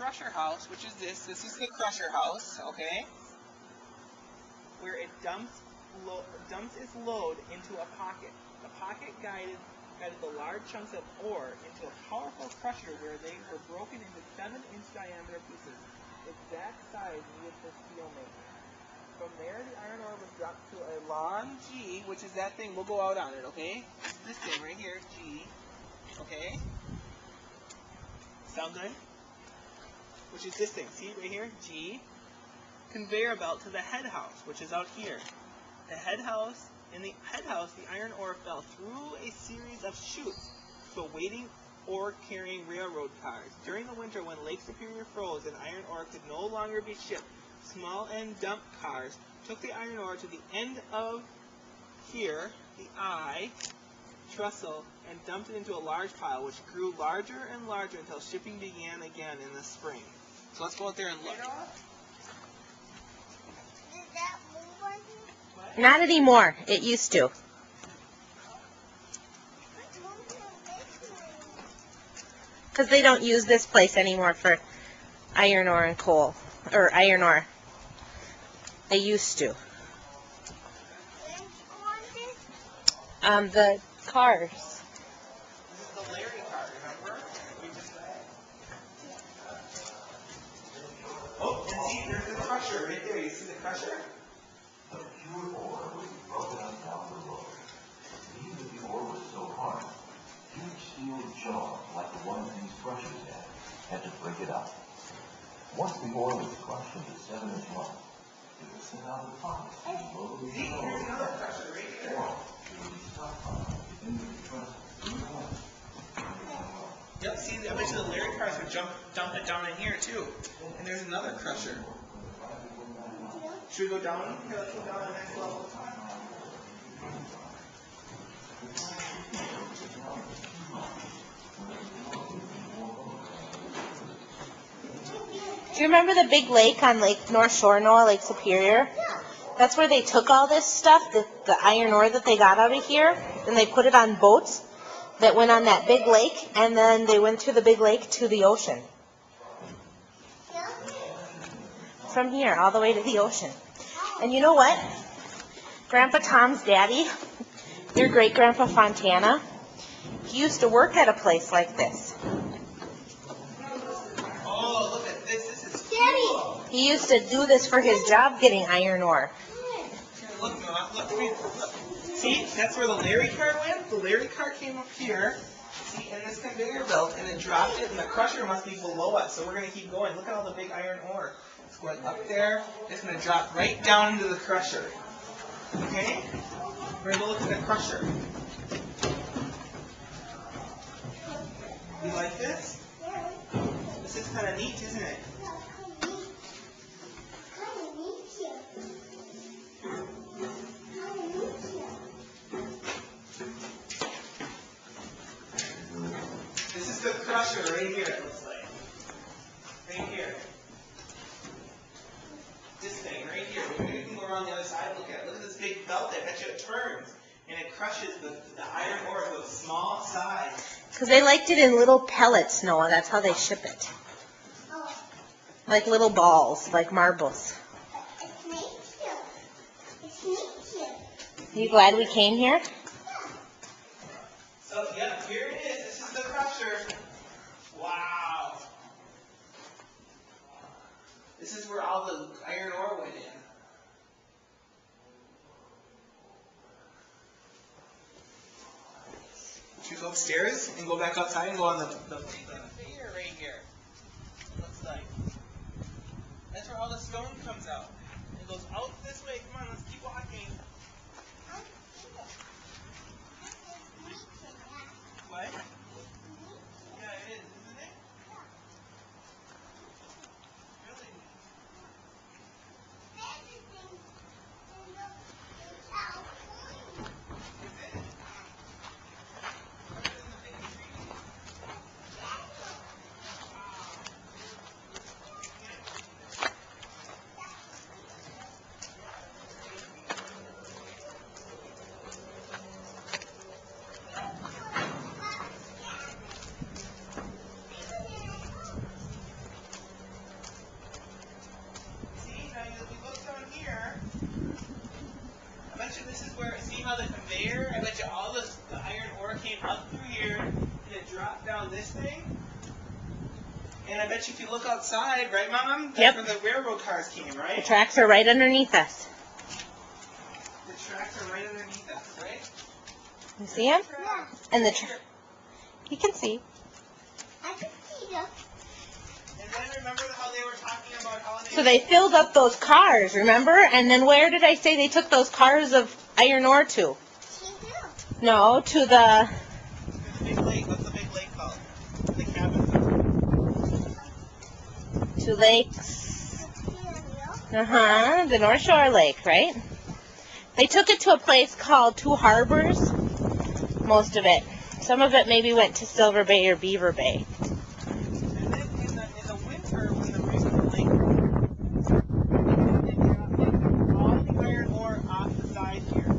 crusher house, which is this. This is the crusher house, okay? Where it dumps its load into a pocket. The pocket guided the large chunks of ore into a powerful crusher where they were broken into 7-inch diameter pieces, exact size needed for steel making. From there, the iron ore was dropped to a long G, which is that thing. We'll go out on it, okay? This thing right here, G, okay? Sound good? Which is this thing. See right here, G. Conveyor belt to the head house, which is out here. In the head house, the iron ore fell through a series of chutes to awaiting ore-carrying railroad cars. During the winter, when Lake Superior froze and iron ore could no longer be shipped, small end dump cars took the iron ore to the end of here, the I, trestle, and dumped it into a large pile, which grew larger and larger until shipping began again in the spring. So let's go out there and look. Not anymore. It used to. Because they don't use this place anymore for iron ore and coal. Or iron ore. They used to. The cars. This is the Larry car, remember? Oh, and see, there's the crusher right there. You see the crusher? The pure ore was broken on top of the road. Even if the ore was so hard, huge steel jaws like the ones these crushers had to break it up. Once the ore was crushed into 7-inch lumps, it was sent out of the pocket and loaded See, there's another crusher right here. it would be stockpiled in the trestle. Yep, see, I bet you the Larry cars would dump it down in here too. And there's another crusher. Should we go down? Okay, let's go down to the next level. Do you remember the big lake on Lake North Shore, Noah, Lake Superior? That's where they took all this stuff, the iron ore that they got out of here, and they put it on boats that went on that big lake, and then they went through the big lake to the ocean. From here, all the way to the ocean. And you know what? Grandpa Tom's daddy, your great-grandpa Fontana, he used to work at a place like this. Oh, look at this. This is Daddy! He used to do this for his job getting iron ore. Look, Noah, look at me. Look. See, that's where the Larry car went. The Larry car came up here. See, and this conveyor belt, and it dropped it, and the crusher must be below us. So we're going to keep going. Look at all the big iron ore. It's going up there. It's going to drop right down into the crusher. Okay? We're going to go look at the crusher. You like this? This is kind of neat, isn't it? This is the crusher right here, it looks like. Right here. This thing right here. Maybe we can go around the other side and look at it. Look at this big belt. I bet you it turns. And it crushes the iron ore to a small size. Because they liked it in little pellets, Noah. That's how they ship it. Like little balls, like marbles. Are you glad we came here? So, yeah, here it is. This is the crusher. Wow. This is where all the iron ore went in. Should we go upstairs and go back outside and go on the conveyor right here? Looks like. That's where all the stone comes out. It goes out this way. Come on, let's keep walking. What? Yeah, it is, isn't it? Really neat. Is it? on this thing. And I bet you if you look outside, right, Mom? That's Yep. where the railroad cars came, right? The tracks are right underneath us. The tracks are right underneath us, right? You see them? Yeah. And you can see. I can see them. And then remember how they were talking about how So they filled up those cars, remember? And then where did I say they took those cars of iron ore to? No, to the... The big lake. What's the big lake called? The cabins. to lakes. The North Shore Lake, right? They took it to a place called Two Harbors, most of it. Some of it maybe went to Silver Bay or Beaver Bay. And then in the winter, when the lake, they got all the iron ore off the side here.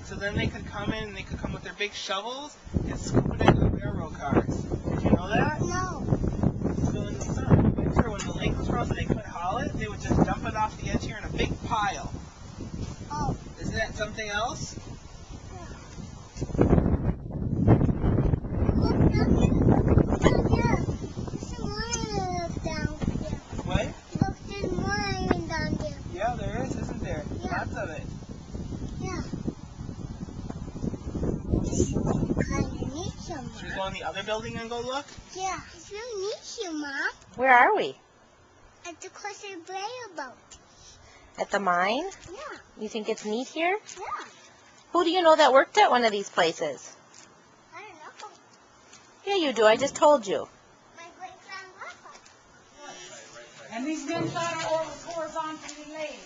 So then they could come in and they could come with their big shovels and scoop it into the railroad cars. Did you know that? No. So in the winter, when the lake was frozen, they couldn't haul it. They would just dump it off the edge here in a big pile. Oh. Isn't that something else? Look down here. There's some more iron down here. What? Look, there's more iron down here. Yeah, there is, isn't there? Yeah. Lots of it. Yeah. It's kind of neat here, Should we Mom. go in the other building and go look? Yeah, it's really neat here, Mom. Where are we? At the Crusher Railroad. At the mine? Yeah. You think it's neat here? Yeah. Who do you know that worked at one of these places? I don't know. Yeah, you do. I just told you. My great-grandpapa. And these men thought our ore was horizontally laid.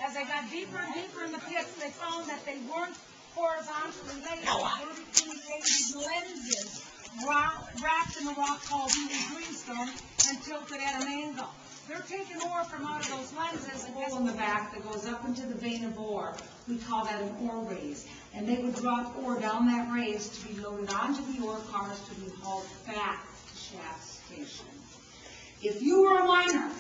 As they got deeper and deeper in the pits, they found that they weren't horizontally laid. They were vertically laid these lenses wrapped in a rock called greenstone and tilted at an angle. They're taking ore from out of those lenses, a hole in the back that goes up into the vein of ore. We call that an ore raise. And they would drop ore down that raise to be loaded onto the ore cars to be hauled back to shaft station. If you were a miner,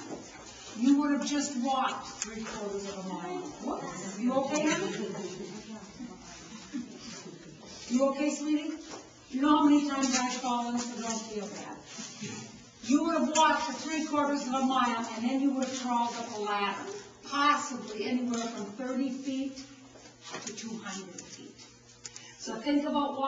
you would have just walked 3/4 of a mile. Whoops. You okay, honey? You okay, sweetie? You know how many times I've fallen, so don't feel bad. You would have walked for 3/4 of a mile, and then you would have crawled up a ladder, possibly anywhere from 30 feet to 200 feet. So think about walking.